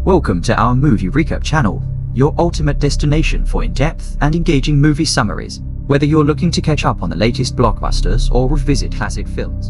Welcome to our movie recap channel, your ultimate destination for in-depth and engaging movie summaries, whether you're looking to catch up on the latest blockbusters or revisit classic films.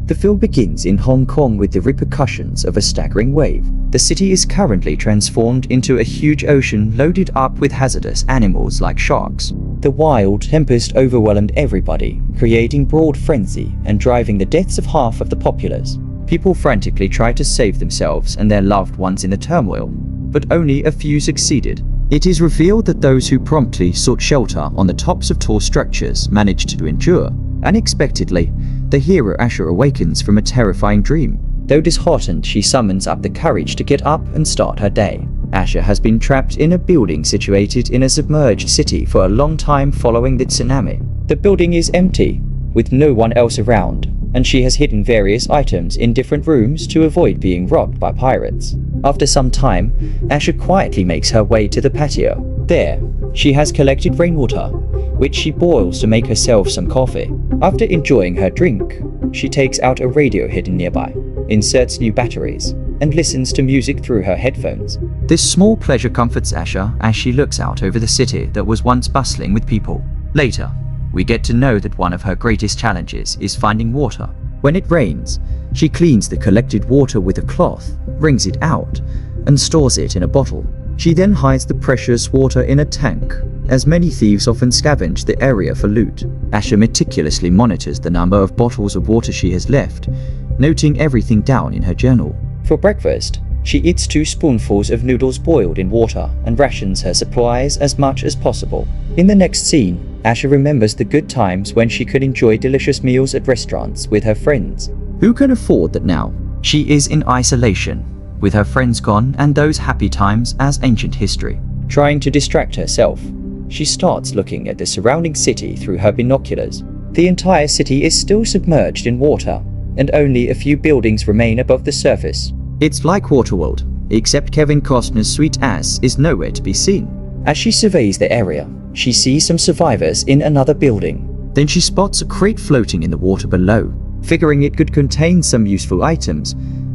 The film begins in Hong Kong with the repercussions of a staggering wave. The city is currently transformed into a huge ocean loaded up with hazardous animals like sharks. The wild tempest overwhelmed everybody, creating broad frenzy and driving the deaths of half of the populace. People frantically try to save themselves and their loved ones in the turmoil, but only a few succeeded. It is revealed that those who promptly sought shelter on the tops of tall structures managed to endure. Unexpectedly, the hero Asha awakens from a terrifying dream. Though disheartened, she summons up the courage to get up and start her day. Asha has been trapped in a building situated in a submerged city for a long time following the tsunami. The building is empty, with no one else around, and she has hidden various items in different rooms to avoid being robbed by pirates. After some time, Asha quietly makes her way to the patio. There, she has collected rainwater, which she boils to make herself some coffee. After enjoying her drink, she takes out a radio hidden nearby, inserts new batteries, and listens to music through her headphones. This small pleasure comforts Asha as she looks out over the city that was once bustling with people. Later, we get to know that one of her greatest challenges is finding water. When it rains, she cleans the collected water with a cloth, wrings it out, and stores it in a bottle. She then hides the precious water in a tank, as many thieves often scavenge the area for loot. Asha meticulously monitors the number of bottles of water she has left, noting everything down in her journal. For breakfast, she eats 2 spoonfuls of noodles boiled in water and rations her supplies as much as possible. In the next scene, Asha remembers the good times when she could enjoy delicious meals at restaurants with her friends. Who can afford that now? She is in isolation, with her friends gone and those happy times as ancient history. Trying to distract herself, she starts looking at the surrounding city through her binoculars. The entire city is still submerged in water, and only a few buildings remain above the surface. It's like Waterworld, except Kevin Costner's sweet ass is nowhere to be seen. As she surveys the area, she sees some survivors in another building. Then she spots a crate floating in the water below. Figuring it could contain some useful items,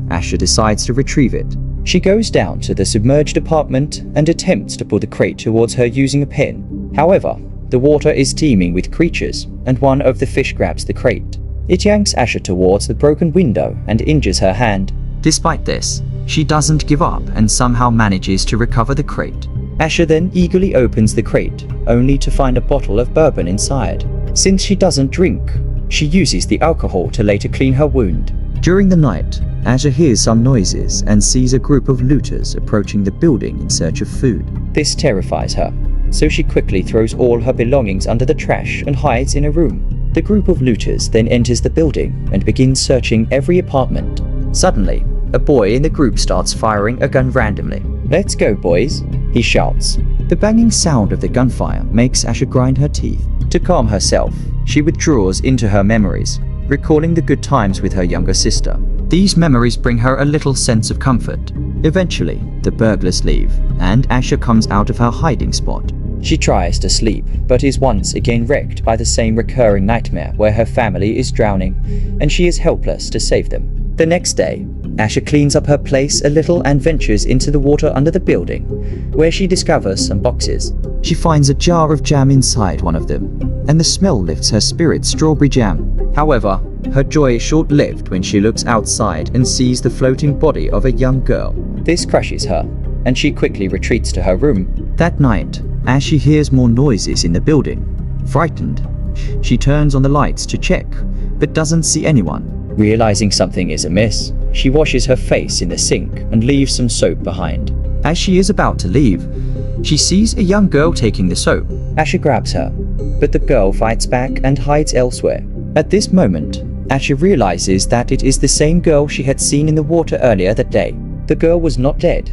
Asha decides to retrieve it. She goes down to the submerged apartment and attempts to pull the crate towards her using a pen. However, the water is teeming with creatures, and one of the fish grabs the crate. It yanks Asha towards the broken window and injures her hand. Despite this, she doesn't give up and somehow manages to recover the crate. Asha then eagerly opens the crate, only to find a bottle of bourbon inside. Since she doesn't drink, she uses the alcohol to later clean her wound. During the night, Asha hears some noises and sees a group of looters approaching the building in search of food. This terrifies her, so she quickly throws all her belongings under the trash and hides in a room. The group of looters then enters the building and begins searching every apartment. Suddenly, a boy in the group starts firing a gun randomly. "Let's go, boys," he shouts. The banging sound of the gunfire makes Asha grind her teeth. To calm herself, she withdraws into her memories, recalling the good times with her younger sister. These memories bring her a little sense of comfort. Eventually, the burglars leave, and Asha comes out of her hiding spot. She tries to sleep, but is once again wrecked by the same recurring nightmare where her family is drowning, and she is helpless to save them. The next day, Asha cleans up her place a little and ventures into the water under the building, where she discovers some boxes. She finds a jar of jam inside one of them, and the smell lifts her spirit. Strawberry jam. However, her joy is short-lived when she looks outside and sees the floating body of a young girl. This crushes her, and she quickly retreats to her room. That night, as she hears more noises in the building, frightened, she turns on the lights to check, but doesn't see anyone. Realizing something is amiss, she washes her face in the sink and leaves some soap behind. As she is about to leave, she sees a young girl taking the soap. Asha grabs her, but the girl fights back and hides elsewhere. At this moment, Asha realizes that it is the same girl she had seen in the water earlier that day. The girl was not dead.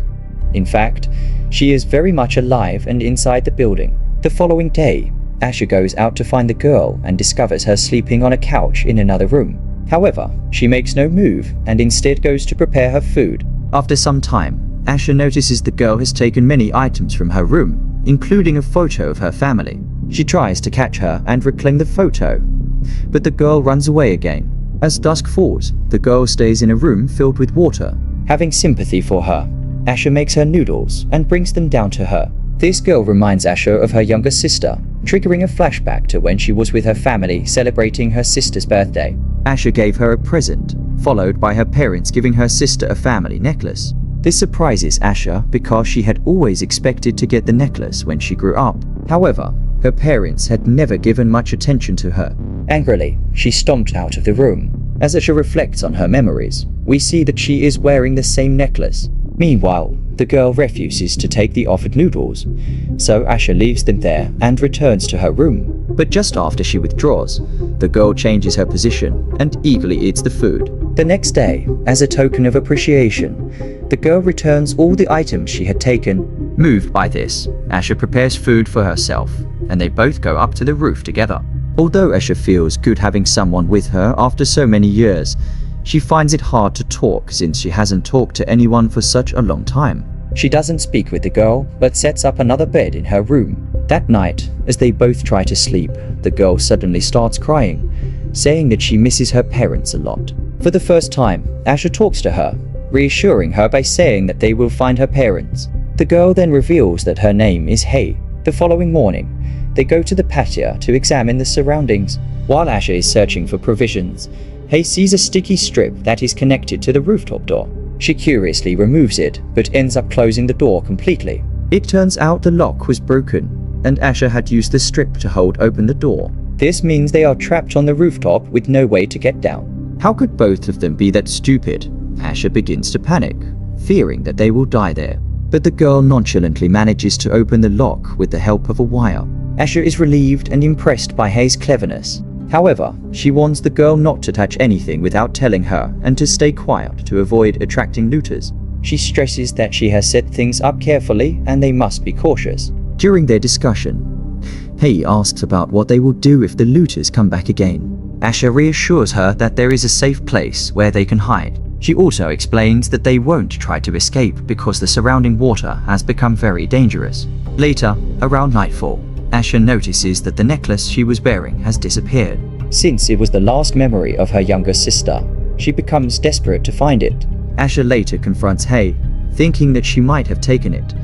In fact, she is very much alive and inside the building. The following day, Asha goes out to find the girl and discovers her sleeping on a couch in another room. However, she makes no move and instead goes to prepare her food. After some time, Asha notices the girl has taken many items from her room, including a photo of her family. She tries to catch her and reclaim the photo, but the girl runs away again. As dusk falls, the girl stays in a room filled with water. Having sympathy for her, Asha makes her noodles and brings them down to her. This girl reminds Asha of her younger sister, triggering a flashback to when she was with her family celebrating her sister's birthday. Asha gave her a present, followed by her parents giving her sister a family necklace. This surprises Asha because she had always expected to get the necklace when she grew up. However, her parents had never given much attention to her. Angrily, she stomped out of the room. As Asha reflects on her memories, we see that she is wearing the same necklace. Meanwhile, the girl refuses to take the offered noodles, so Asha leaves them there and returns to her room. But just after she withdraws, the girl changes her position and eagerly eats the food. The next day, as a token of appreciation, the girl returns all the items she had taken. Moved by this, Asha prepares food for herself, and they both go up to the roof together. Although Asha feels good having someone with her after so many years, she finds it hard to talk since she hasn't talked to anyone for such a long time. She doesn't speak with the girl, but sets up another bed in her room. That night, as they both try to sleep, the girl suddenly starts crying, saying that she misses her parents a lot. For the first time, Asha talks to her, reassuring her by saying that they will find her parents. The girl then reveals that her name is Hey. The following morning, they go to the patio to examine the surroundings. While Asha is searching for provisions, Hey sees a sticky strip that is connected to the rooftop door. She curiously removes it, but ends up closing the door completely. It turns out the lock was broken, and Asha had used the strip to hold open the door. This means they are trapped on the rooftop with no way to get down. How could both of them be that stupid? Asha begins to panic, fearing that they will die there. But the girl nonchalantly manages to open the lock with the help of a wire. Asha is relieved and impressed by Hei's cleverness. However, she warns the girl not to touch anything without telling her and to stay quiet to avoid attracting looters. She stresses that she has set things up carefully and they must be cautious. During their discussion, Hei asks about what they will do if the looters come back again. Asha reassures her that there is a safe place where they can hide. She also explains that they won't try to escape because the surrounding water has become very dangerous. Later, around nightfall, Asha notices that the necklace she was wearing has disappeared. Since it was the last memory of her younger sister, she becomes desperate to find it. Asha later confronts Hei, thinking that she might have taken it,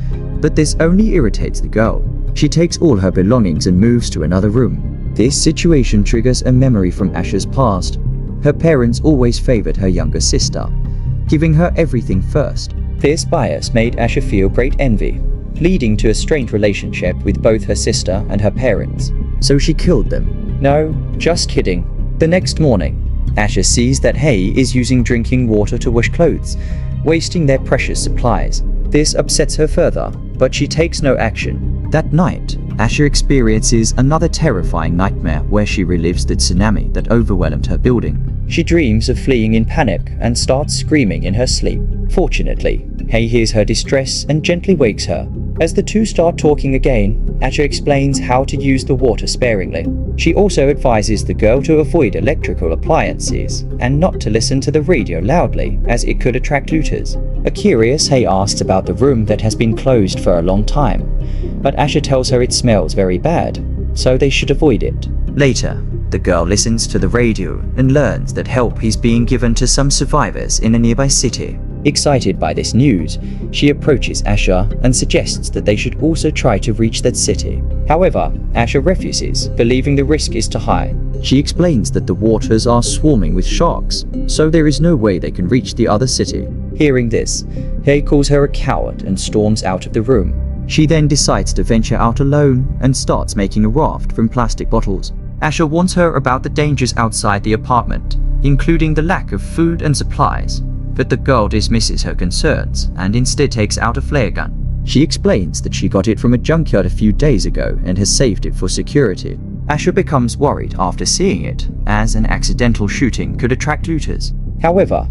but this only irritates the girl. She takes all her belongings and moves to another room. This situation triggers a memory from Asha's past. Her parents always favored her younger sister, giving her everything first. This bias made Asha feel great envy, leading to a strained relationship with both her sister and her parents. So she killed them. No, just kidding. The next morning, Asha sees that Hei is using drinking water to wash clothes, wasting their precious supplies. This upsets her further, but she takes no action. That night, Asha experiences another terrifying nightmare where she relives the tsunami that overwhelmed her building. She dreams of fleeing in panic and starts screaming in her sleep. Fortunately, Hei hears her distress and gently wakes her. As the two start talking again, Asha explains how to use the water sparingly. She also advises the girl to avoid electrical appliances and not to listen to the radio loudly as it could attract looters. A curious Hei asks about the room that has been closed for a long time, but Asha tells her it smells very bad, so they should avoid it. Later, the girl listens to the radio and learns that help is being given to some survivors in a nearby city. Excited by this news, she approaches Asha and suggests that they should also try to reach that city. However, Asha refuses, believing the risk is too high. She explains that the waters are swarming with sharks, so there is no way they can reach the other city. Hearing this, Hei calls her a coward and storms out of the room. She then decides to venture out alone and starts making a raft from plastic bottles. Asha warns her about the dangers outside the apartment, including the lack of food and supplies, but the girl dismisses her concerns and instead takes out a flare gun. She explains that she got it from a junkyard a few days ago and has saved it for security. Asha becomes worried after seeing it, as an accidental shooting could attract looters. However,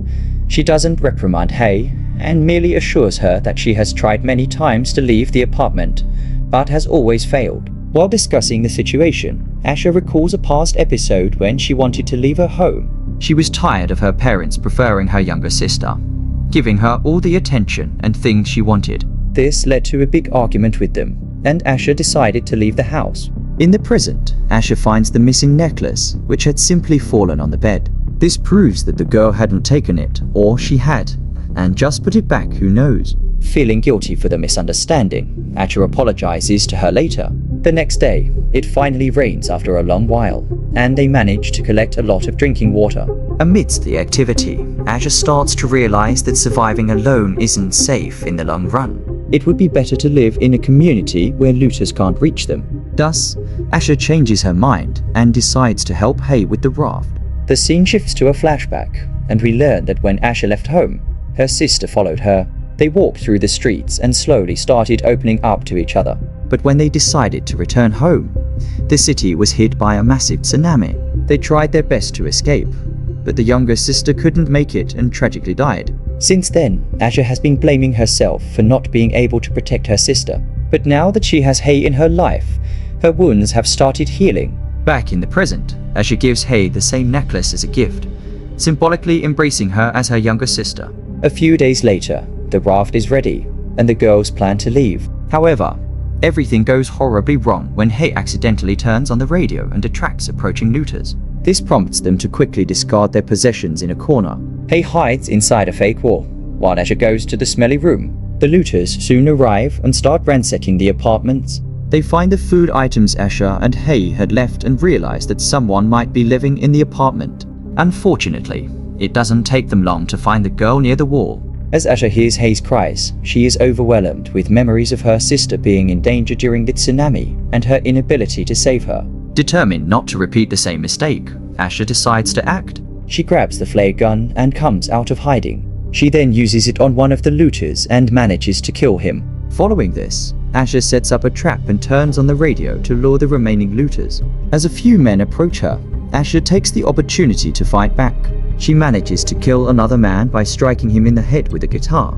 she doesn't reprimand Hei and merely assures her that she has tried many times to leave the apartment, but has always failed. While discussing the situation, Asha recalls a past episode when she wanted to leave her home. She was tired of her parents preferring her younger sister, giving her all the attention and things she wanted. This led to a big argument with them, and Asha decided to leave the house. In the present, Asha finds the missing necklace, which had simply fallen on the bed. This proves that the girl hadn't taken it, or she had, and just put it back, who knows. Feeling guilty for the misunderstanding, Asha apologizes to her later. The next day, it finally rains after a long while, and they manage to collect a lot of drinking water. Amidst the activity, Asha starts to realize that surviving alone isn't safe in the long run. It would be better to live in a community where looters can't reach them. Thus, Asha changes her mind and decides to help Hay with the raft. The scene shifts to a flashback, and we learn that when Asha left home, her sister followed her. They walked through the streets and slowly started opening up to each other. But when they decided to return home, the city was hit by a massive tsunami. They tried their best to escape, but the younger sister couldn't make it and tragically died. Since then, Asha has been blaming herself for not being able to protect her sister. But now that she has Hay in her life, her wounds have started healing. Back in the present, Asha gives Hay the same necklace as a gift, symbolically embracing her as her younger sister. A few days later, the raft is ready, and the girls plan to leave. However, everything goes horribly wrong when Hay accidentally turns on the radio and attracts approaching looters. This prompts them to quickly discard their possessions in a corner. Hay hides inside a fake wall, while Asha goes to the smelly room. The looters soon arrive and start ransacking the apartments. They find the food items Asha and Hay had left and realize that someone might be living in the apartment. Unfortunately, it doesn't take them long to find the girl near the wall. As Asha hears Hay's cries, she is overwhelmed with memories of her sister being in danger during the tsunami and her inability to save her. Determined not to repeat the same mistake, Asha decides to act. She grabs the flare gun and comes out of hiding. She then uses it on one of the looters and manages to kill him. Following this, Asha sets up a trap and turns on the radio to lure the remaining looters. As a few men approach her, Asha takes the opportunity to fight back. She manages to kill another man by striking him in the head with a guitar,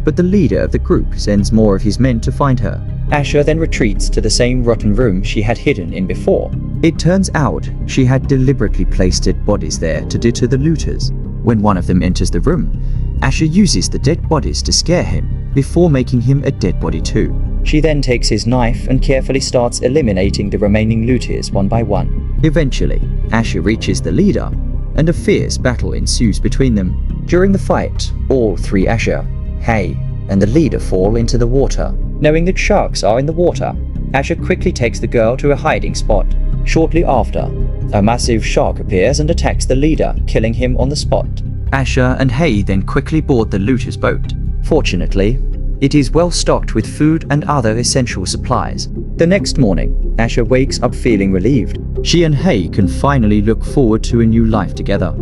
but the leader of the group sends more of his men to find her. Asha then retreats to the same rotten room she had hidden in before. It turns out she had deliberately placed dead bodies there to deter the looters. When one of them enters the room, Asha uses the dead bodies to scare him, before making him a dead body too. She then takes his knife and carefully starts eliminating the remaining looters one by one. Eventually, Asha reaches the leader, and a fierce battle ensues between them. During the fight, all three Asha, Hay, and the leader fall into the water. Knowing that sharks are in the water, Asha quickly takes the girl to a hiding spot. Shortly after, a massive shark appears and attacks the leader, killing him on the spot. Asha and Hay then quickly board the looter's boat. Fortunately, it is well stocked with food and other essential supplies. The next morning, Asha wakes up feeling relieved. She and Hay can finally look forward to a new life together.